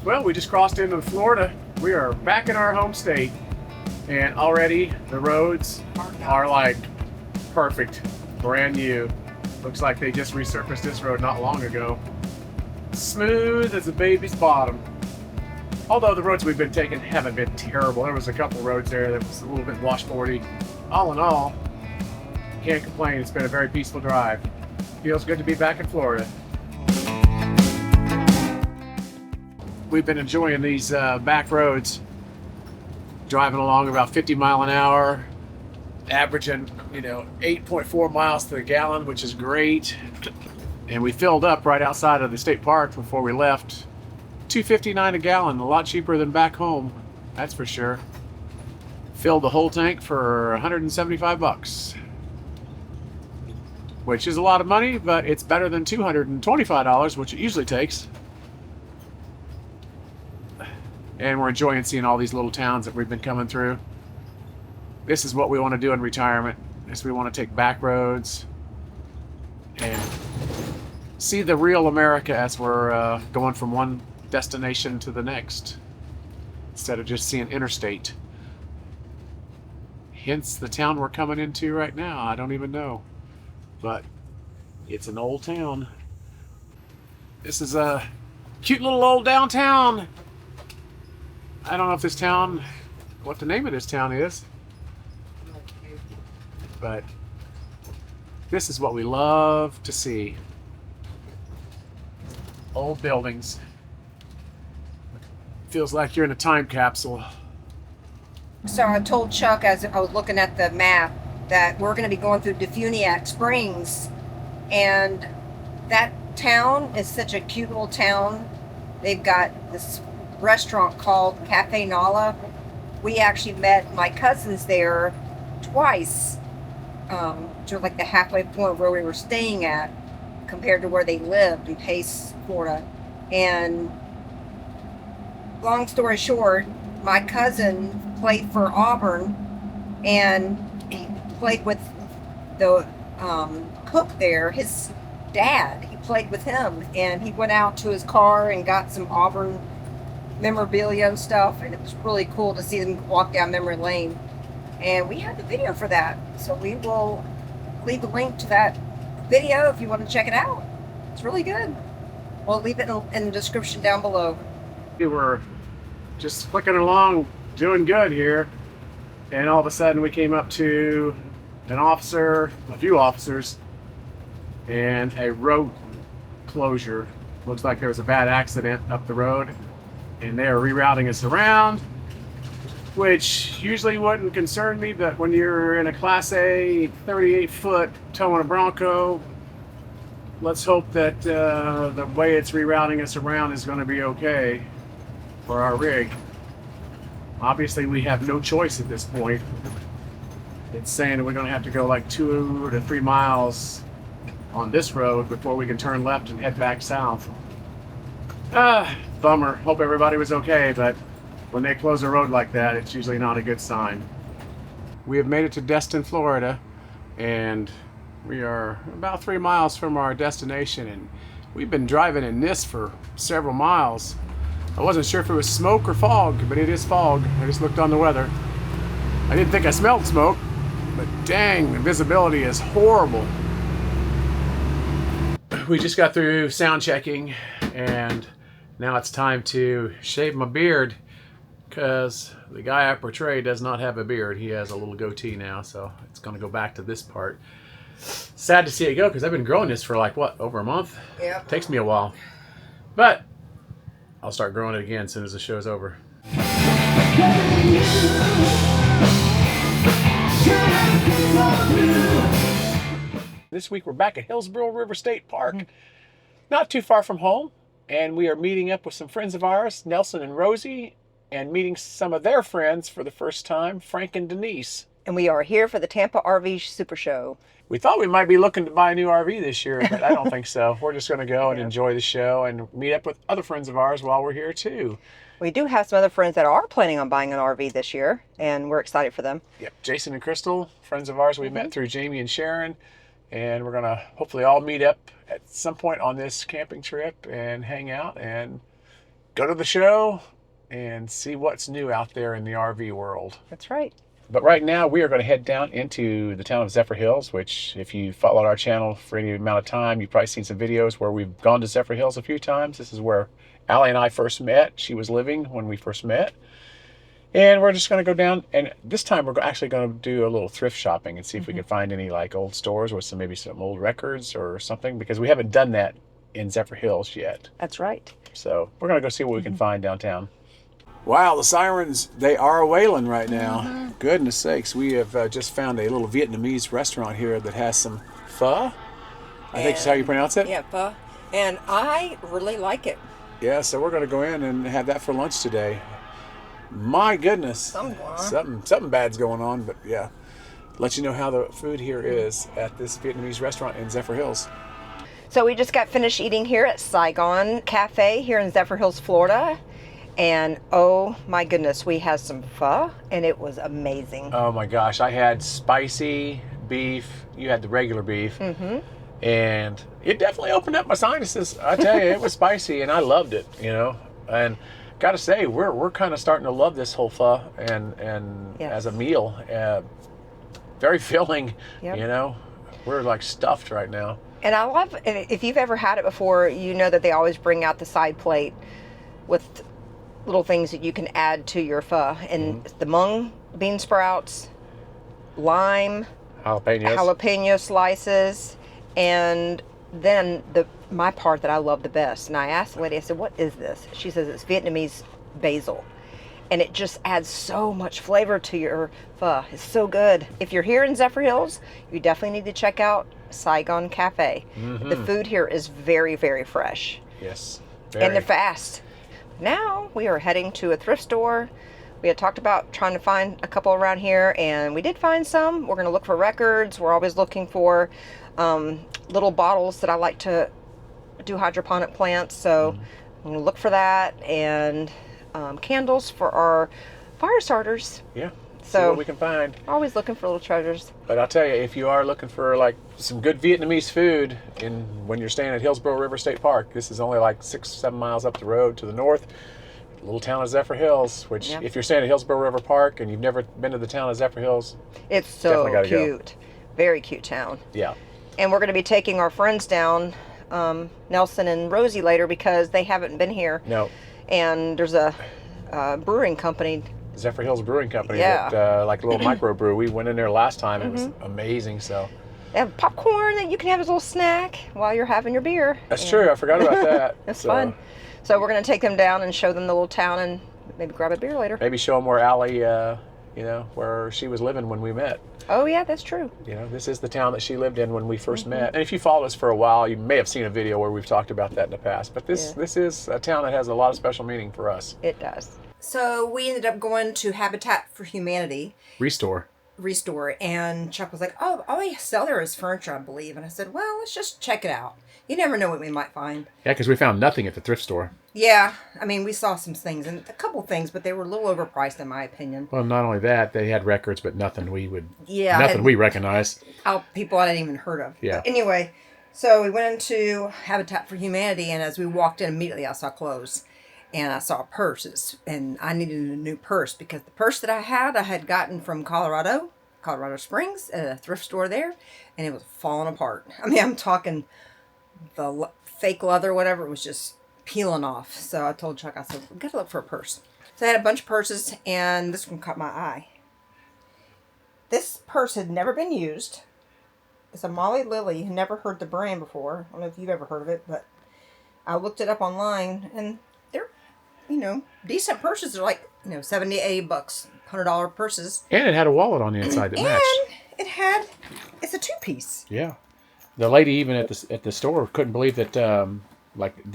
Well, we just crossed into Florida. We are back in our home state, and already the roads are like perfect, brand new. Looks like they just resurfaced this road not long ago. Smooth as a baby's bottom. Although the roads we've been taking haven't been terrible. There was a couple roads there that was a little bit washboardy. All in all, can't complain. It's been a very peaceful drive. Feels good to be back in Florida. We've been enjoying these back roads, driving along about 50 miles an hour, averaging 8.4 miles to the gallon, which is great. And we filled up right outside of the state park before we left. $2.59 a gallon, a lot cheaper than back home, that's for sure. Filled the whole tank for 175 bucks, which is a lot of money, but it's better than $225, which it usually takes. And we're enjoying seeing all these little towns that we've been coming through. This is what we want to do in retirement, is we want to take back roads and see the real America as we're going from one destination to the next, instead of just seeing interstate. Hence the town we're coming into right now. I don't even know, but it's an old town. This is a cute little old downtown. I don't know if this town, what the name of this town is, but this is what we love to see. Old buildings. Feels like you're in a time capsule. So I told Chuck as I was looking at the map that we're going to be going through Defuniak Springs, and that town is such a cute little town. They've got this restaurant called Cafe Nala. We actually met my cousins there twice, to like the halfway point where we were staying at compared to where they lived in Pace, Florida. And long story short, my cousin played for Auburn, and he played with the cook there, his dad. He played with him, and he went out to his car and got some Auburn memorabilia and stuff, and it was really cool to see them walk down memory lane. And we had the video for that, so we will leave a link to that video if you want to check it out. It's really good. We'll leave it in the description down below. We were just clicking along, doing good here, and all of a sudden we came up to an officer, a few officers, and a road closure. Looks like there was a bad accident up the road, and they are rerouting us around, which usually wouldn't concern me, but when you're in a Class A 38-foot towing a Bronco, let's hope that the way it's rerouting us around is going to be okay for our rig. Obviously, we have no choice at this point. It's saying that we're going to have to go like 2 to 3 miles on this road before we can turn left and head back south. Bummer. Hope everybody was okay, but when they close a road like that, it's usually not a good sign. We have made it to Destin, Florida, and we are about 3 miles from our destination, and we've been driving in this for several miles. I wasn't sure if it was smoke or fog, but it is fog. I just looked on the weather. I didn't think I smelled smoke, but dang, the visibility is horrible. We just got through sound checking, and now it's time to shave my beard, because the guy I portray does not have a beard. He has a little goatee now, so it's going to go back to this part. Sad to see it go, because I've been growing this for like, what, over a month? Yeah. It takes me a while. But I'll start growing it again as soon as the show's over. This week we're back at Hillsborough River State Park, not too far from home, and we are meeting up with some friends of ours, Nelson and Rosie, and meeting some of their friends for the first time, Frank and Denise. And we are here for the Tampa RV SuperShow. We thought we might be looking to buy a new RV this year, but I don't think so. We're just going to go and enjoy the show and meet up with other friends of ours while we're here too. We do have some other friends that are planning on buying an RV this year, and we're excited for them. Yep, Jason and Crystal, friends of ours we met through Jamie and Sharon, and we're going to hopefully all meet up at some point on this camping trip and hang out and go to the show and see what's new out there in the RV world. That's right. But right now, we are going to head down into the town of Zephyrhills, which if you followed our channel for any amount of time, you've probably seen some videos where we've gone to Zephyrhills a few times. This is where Allie and I first met. She was living when we first met. And we're just going to go down, and this time we're actually going to do a little thrift shopping and see if we can find any like old stores with maybe some old records or something, because we haven't done that in Zephyrhills yet. That's right. So we're going to go see what we can find downtown. Wow, the sirens, they are wailing right now. Goodness sakes, we have just found a little Vietnamese restaurant here that has some pho. I think that's how you pronounce it? Yeah, pho. And I really like it. Yeah, so we're going to go in and have that for lunch today. My goodness, something bad's going on, but yeah, let you know how the food here is at this Vietnamese restaurant in Zephyrhills. So we just got finished eating here at Saigon Cafe here in Zephyrhills, Florida, and oh my goodness, we had some pho and it was amazing. Oh my gosh, I had spicy beef, you had the regular beef, and it definitely opened up my sinuses. I tell you, it was spicy and I loved it, you know, and gotta say, we're kind of starting to love this whole pho and Yes. as a meal, very filling. You know, we're like stuffed right now. And I love, if you've ever had it before, you know that they always bring out the side plate with little things that you can add to your pho, and the mung bean sprouts, lime, jalapeno slices, and then my part that I love the best, and I asked the lady, I said, what is this? She says it's Vietnamese basil, and it just adds so much flavor to your pho. It's so good. If you're here in Zephyrhills, you definitely need to check out Saigon Cafe. The food here is very, very fresh. Yes. And they're fast. Now we are heading to a thrift store. We had talked about trying to find a couple around here, and we did find some. We're going to look for records. We're always looking for little bottles that I like to do hydroponic plants, so I'm going to look for that, and candles for our fire starters. Yeah. So see what we can find. Always looking for little treasures. But I'll tell you, if you are looking for like some good Vietnamese food when you're staying at Hillsborough River State Park, this is only like 6-7 miles up the road to the north. Little town of Zephyrhills, which if you're staying at Hillsborough River Park and you've never been to the town of Zephyrhills, it's so cute. Very cute town. Yeah. And we're going to be taking our friends down, Nelson and Rosie, later because they haven't been here. No. And there's a brewing company. Zephyrhills Brewing Company. That, like a little microbrew. We went in there last time. It was amazing. So they have popcorn that you can have as a little snack while you're having your beer. That's true. I forgot about that. It's fun. So we're going to take them down and show them the little town and maybe grab a beer later. Maybe show them where Allie, you know, where she was living when we met. Oh, yeah, that's true. You know, this is the town that she lived in when we first met. And if you followed us for a while, you may have seen a video where we've talked about that in the past. But this is a town that has a lot of special meaning for us. It does. So we ended up going to Habitat for Humanity. Restore. And Chuck was like, oh, all they sell there is furniture, I believe. And I said, well, let's just check it out. You never know what we might find. Yeah, because we found nothing at the thrift store. Yeah, I mean, we saw some things, and a couple things, but they were a little overpriced in my opinion. Well, not only that, they had records, but nothing we recognize. People I hadn't even heard of. Yeah. But anyway, so we went into Habitat for Humanity, and as we walked in, immediately I saw clothes. And I saw purses, and I needed a new purse because the purse that I had gotten from Colorado Springs at a thrift store there, and it was falling apart. I mean, I'm talking the fake leather, whatever, it was just peeling off. So I told Chuck, I said, we got to look for a purse. So I had a bunch of purses, and this one caught my eye. This purse had never been used. It's a Molly Lily. Never heard the brand before. I don't know if you've ever heard of it, but I looked it up online, and they're, decent purses. They're like, $70, $80, $100 purses. And it had a wallet on the inside that matched. It's a 2-piece. Yeah. The lady even at the store couldn't believe that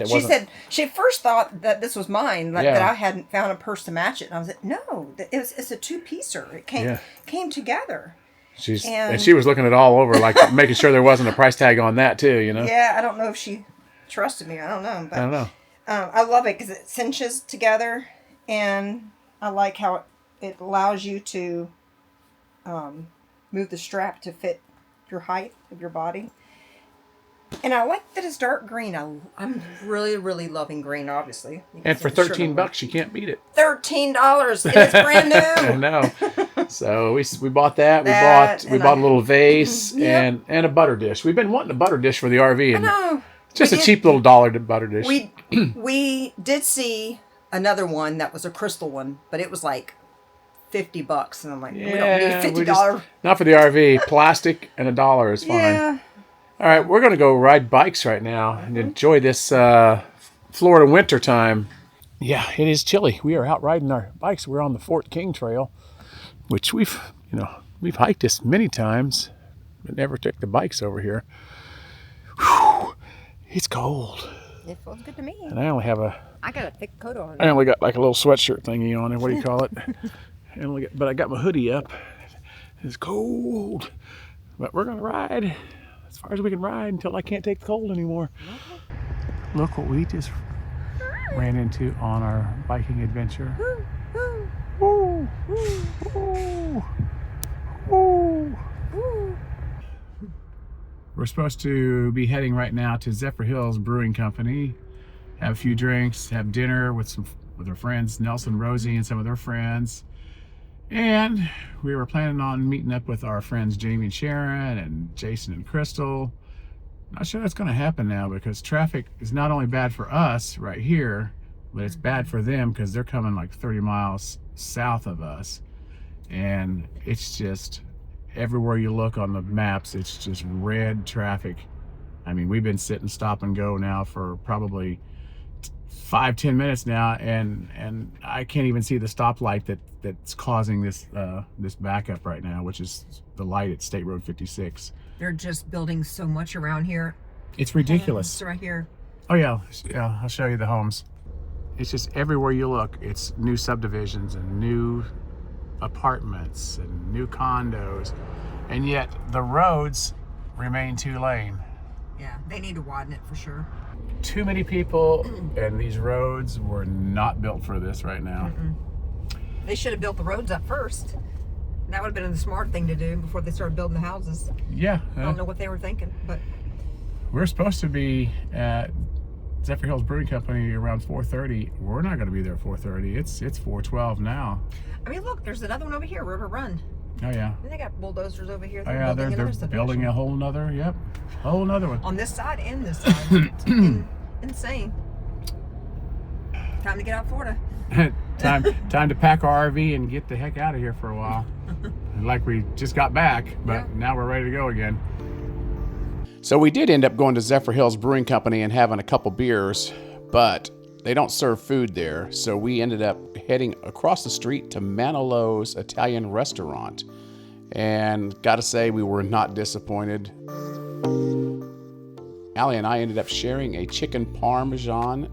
She said she first thought that this was mine, that I hadn't found a purse to match it. And I was like, no, it's a 2-piecer. It came together. And she was looking it all over, like making sure there wasn't a price tag on that too, Yeah, I don't know if she trusted me. I don't know. But, I don't know. I love it because it cinches together, and I like how it allows you to move the strap to fit your height of your body. And I like that it's dark green. I'm really, really loving green, obviously. And for $13, you can't beat it. $13, and it's brand new. I know. So we bought that. We bought a little vase and a butter dish. We've been wanting a butter dish for the RV, and I know. just a cheap little $1 butter dish. We did see another one that was a crystal one, but it was like $50, and I'm like, we don't need $50. Not for the RV. Plastic and $1 is fine. Yeah. All right, we're going to go ride bikes right now and enjoy this Florida winter time. Yeah, it is chilly. We are out riding our bikes. We're on the Fort King Trail, which we've hiked this many times, but never took the bikes over here. Whew, it's cold. It feels good to me. And I got a thick coat on. I only got like a little sweatshirt thingy on. What do you call it? But I got my hoodie up. It's cold, but we're gonna ride as far as we can ride until I can't take the cold anymore. Look what we just ran into on our biking adventure. Woo, woo, woo. We're supposed to be heading right now to Zephyrhills Brewing Company, have a few drinks, have dinner with our friends Nelson, Rosie, and some of their friends. And we were planning on meeting up with our friends Jamie and Sharon and Jason and Crystal. Not sure that's going to happen now because traffic is not only bad for us right here, but it's bad for them because they're coming like 30 miles south of us. And it's just everywhere you look on the maps, it's just red traffic. I mean, we've been sitting stop and go now for probably 5-10 minutes now, and I can't even see the stoplight that's causing this backup right now, which is the light at State Road 56. They're just building so much around here. It's ridiculous. It's right here. Oh yeah, I'll show you the homes. It's just everywhere you look, it's new subdivisions and new apartments and new condos, and yet the roads remain 2-lane. Yeah, they need to widen it for sure. Too many people, and these roads were not built for this right now. They should have built the roads up first. That would have been the smart thing to do before they started building the houses. Yeah. I don't know what they were thinking, but we're supposed to be at Zephyrhills Brewing Company around 4:30. We're not going to be there at 4:30. It's 4:12 now. I mean, look, there's another one over here, River Run. Oh yeah. They got bulldozers over here. They're building a whole nother one. On this side and this side. It's insane. Time to get out of Florida. time to pack our RV and get the heck out of here for a while. Like we just got back, but now we're ready to go again. So we did end up going to Zephyrhills Brewing Company and having a couple beers, but they don't serve food there, so we ended up heading across the street to Manilo's Italian restaurant. And gotta say, we were not disappointed. Allie and I ended up sharing a chicken parmesan,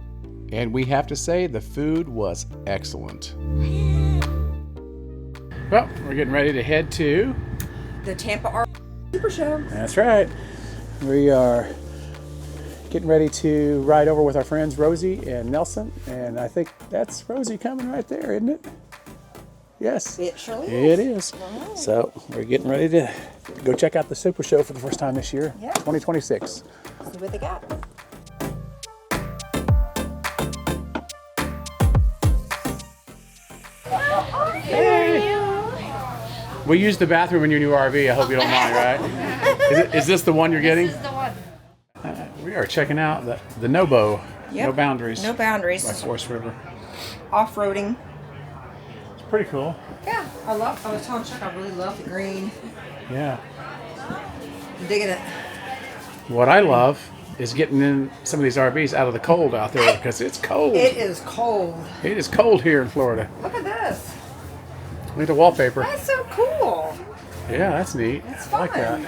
and we have to say the food was excellent. Well, we're getting ready to head to the Tampa RV SuperShow. That's right. We are getting ready to ride over with our friends Rosie and Nelson, and I think that's Rosie coming right there, isn't it? Yes. It surely is. It is. Wow. So we're getting ready to go check out the Super Show for the first time this year, 2026. See what they got. Hey. We used the bathroom in your new RV. I hope you don't mind, right? Is this the one you're getting? This is the one. We are checking out the NOBO. Yep. No Boundaries. No Boundaries. By Forest River. Off-roading. It's pretty cool. Yeah, I was telling Chuck I really love the green. Yeah. I'm digging it. What I love is getting in some of these RVs out of the cold out there because it's cold. It is cold. It is cold here in Florida. Look at this. Look at the wallpaper. That's so cool. Yeah, that's neat. It's I fun. like that.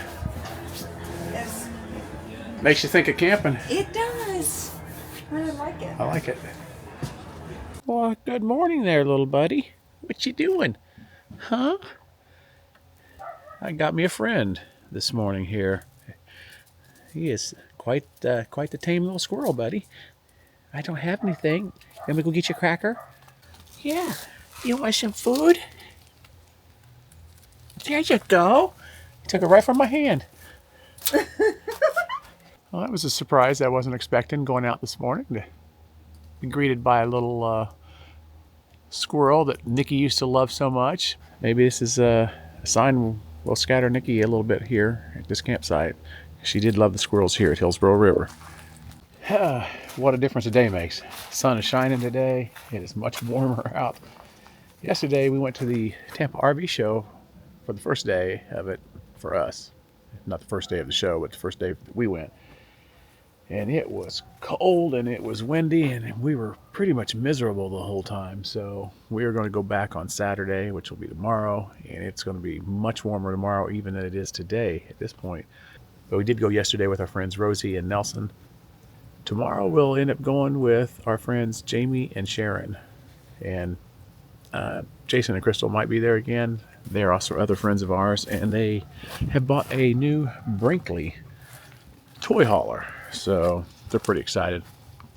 Makes you think of camping. It does. I really like it. I like it. Well, good morning there, little buddy. What you doing? Huh? I got me a friend this morning here. He is quite the tame little squirrel, buddy. I don't have anything. Let me go get you a cracker. Yeah. You want some food? There you go. He took it right from my hand. Well, that was a surprise I wasn't expecting going out this morning to be greeted by a little squirrel that Nikki used to love so much. Maybe this is a sign we'll scatter Nikki a little bit here at this campsite. She did love the squirrels here at Hillsborough River. What a difference a day makes. The sun is shining today. It is much warmer out. Yesterday we went to the Tampa RV show for the first day of it for us. Not the first day of the show, but the first day that we went. And it was cold and it was windy and we were pretty much miserable the whole time. So we are going to go back on Saturday, which will be tomorrow, and it's going to be much warmer tomorrow even than it is today at this point. But we did go yesterday with our friends Rosie and Nelson. Tomorrow we'll end up going with our friends Jamie and Sharon. And Jason and Crystal might be there again. They're also other friends of ours, and they have bought a new Brinkley toy hauler. So they're pretty excited.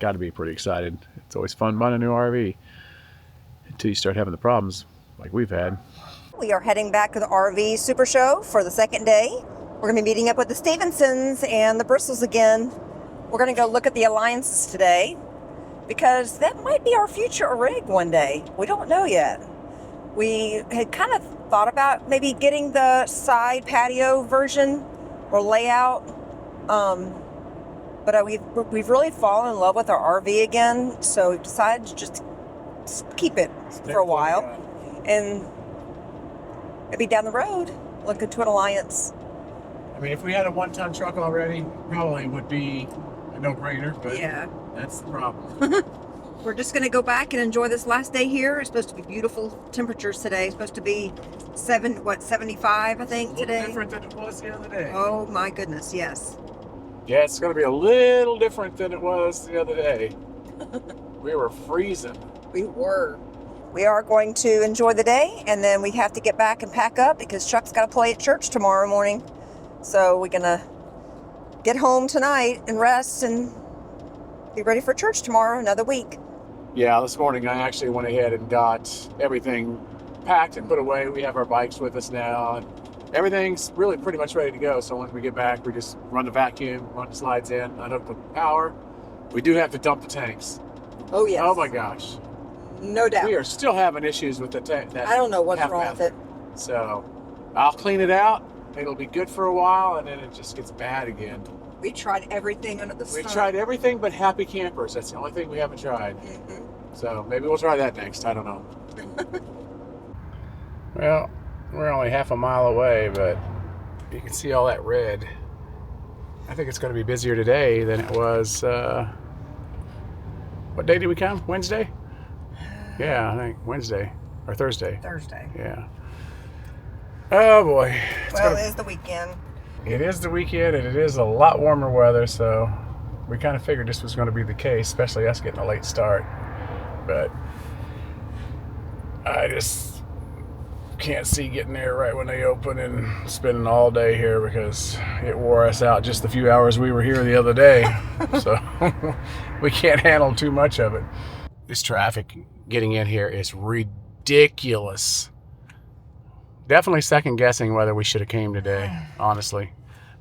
Got to be pretty excited. It's always fun buying a new RV until you start having the problems like we've had. We are heading back to the RV SuperShow for the second day. We're going to be meeting up with the Stevensons and the Bristols again. We're going to go look at the Alliances today because that might be our future rig one day. We don't know yet. We had kind of thought about maybe getting the side patio version or layout. But we've really fallen in love with our RV again, so we've decided to just keep it for a while. And maybe down the road, look into an Alliance. I mean, if we had a one-ton truck already, probably would be a no-brainer, but yeah, that's the problem. We're just going to go back and enjoy this last day here. It's supposed to be beautiful temperatures today. It's supposed to be 75, I think, today. Different than it was the other day. Oh, my goodness, yes. Yeah, it's going to be a little different than it was the other day. We were freezing. We were. We are going to enjoy the day, and then we have to get back and pack up because Chuck's got to play at church tomorrow morning. So we're going to get home tonight and rest and be ready for church tomorrow, another week. Yeah, this morning I actually went ahead and got everything packed and put away. We have our bikes with us now, and everything's really pretty much ready to go. So once we get back, we just run the vacuum, run the slides in, unhook the power. We do have to dump the tanks. Oh, yes. Oh, my gosh. No doubt. We are still having issues with the tank. I don't know what's wrong with it. So I'll clean it out. It'll be good for a while, and then it just gets bad again. We tried everything under the sun. We tried everything but happy campers. That's the only thing we haven't tried. Mm-hmm. So maybe we'll try that next. I don't know. Well, we're only half a mile away, but you can see all that red. I think it's going to be busier today than it was. What day did we come? Wednesday? Yeah, I think Wednesday or Thursday. Thursday. Yeah. Oh boy. Well, it is the weekend. It is the weekend, and it is a lot warmer weather, so we kind of figured this was going to be the case, especially us getting a late start. But I just can't see getting there right when they open and spending all day here because it wore us out just the few hours we were here the other day. So we can't handle too much of it. This traffic getting in here is ridiculous. Definitely second guessing whether we should have came today, honestly.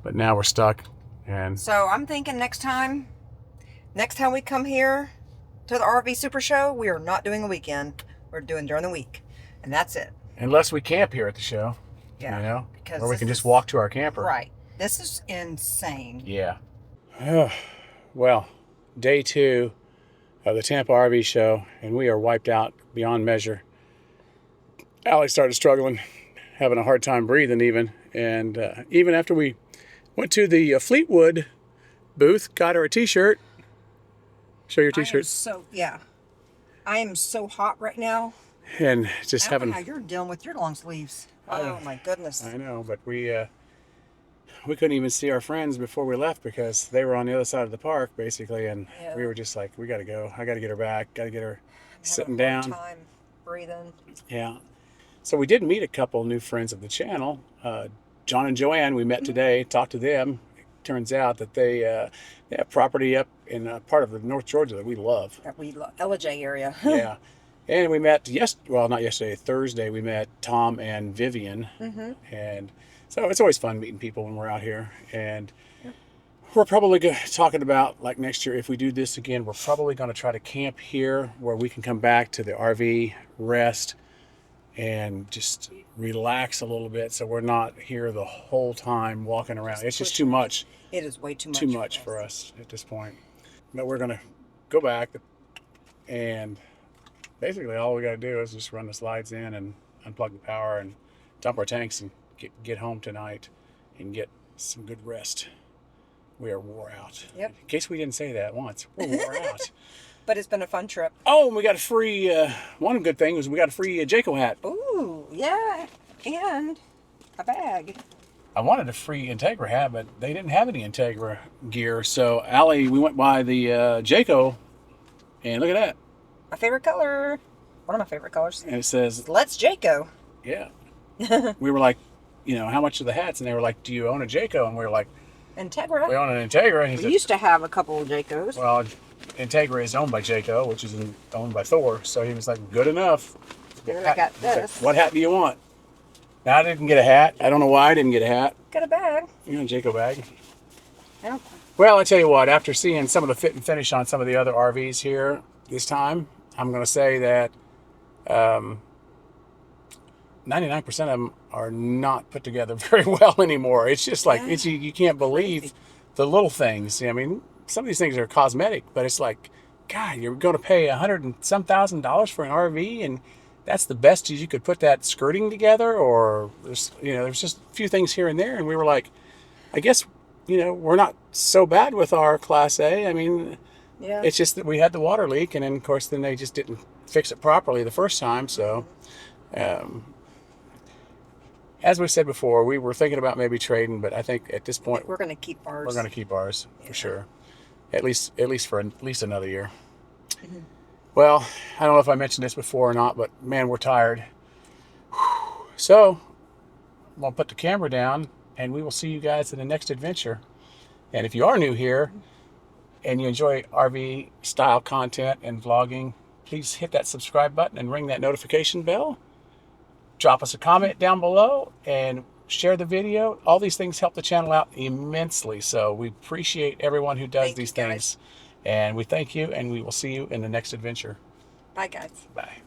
But now we're stuck. And so I'm thinking next time we come here to the RV Super Show, we are not doing a weekend. We're doing during the week. And that's it. Unless we camp here at the show. Yeah. You know? Because or we can just walk to our camper. Right. This is insane. Yeah. Well, day 2 of the Tampa RV show, and we are wiped out beyond measure. Alex started struggling, having a hard time breathing even. And even after we went to the Fleetwood booth, got her a t-shirt. Show your t-shirt. I am so hot right now. And just I don't having... know how you're dealing with your long sleeves. Oh my goodness. I know, but we couldn't even see our friends before we left because they were on the other side of the park, basically, and we were just like, we got to go. I got to get her back. Got to get her sitting down. Time breathing. Yeah. So we did meet a couple new friends of the channel. John and Joanne, we met today, talked to them. It turns out that they have property up in a part of the North Georgia that we love. That we love. LJ area. Yeah. And we met not yesterday, Thursday, we met Tom and Vivian. Mm-hmm. And so it's always fun meeting people when we're out here. And we're probably talking about, like, next year, if we do this again, we're probably going to try to camp here where we can come back to the RV, rest, and just relax a little bit, so we're not here the whole time walking around. It's just too much. It is way too much. Too much for us at this point. But we're going to go back, and basically all we got to do is just run the slides in and unplug the power and dump our tanks and get home tonight and get some good rest. We are wore out. Yep. In case we didn't say that once, we're wore out. But it's been a fun trip. Oh, and we got a free, one good thing was we got a free Jayco hat. Ooh, yeah, and a bag. I wanted a free Entegra hat, but they didn't have any Entegra gear. So, Allie, we went by the Jayco, and look at that. My favorite color. One of my favorite colors. And it says, Let's Jayco. yeah. We were like, how much are the hats? And they were like, do you own a Jayco? And we were like, Integra. we own an Entegra. And he We said, used to have a couple of Jaycos. well, Entegra is owned by Jayco, which is owned by Thor. So he was like, good enough. Then I got this. What hat do you want? Now, I didn't get a hat. I don't know why I didn't get a hat. Got a bag. You know, Jayco bag. Yeah. Well, I tell you what, after seeing some of the fit and finish on some of the other RVs here this time, I'm going to say that 99% of them are not put together very well anymore. It's just like, you can't believe the little things. I mean, some of these things are cosmetic, but it's like, God, you're going to pay $100 and some $1,000 for an RV, and that's the best you could put that skirting together, or there's just a few things here and there. And we were like, I guess, we're not so bad with our Class A. I mean, Yeah. it's just that we had the water leak, and then, of course, they just didn't fix it properly the first time. So, as we said before, we were thinking about maybe trading, but I think at this point We're going to keep ours. we're going to keep ours for sure, at least for at least another year. Mm-hmm. Well, I don't know if I mentioned this before or not, but man, we're tired. So, I'll put the camera down, and we will see you guys in the next adventure. And if you are new here and you enjoy RV style content and vlogging, please hit that subscribe button and ring that notification bell. Drop us a comment down below and share the video. All these things help the channel out immensely. So we appreciate everyone who does these things. And we thank you, and we will see you in the next adventure. Bye, guys. Bye.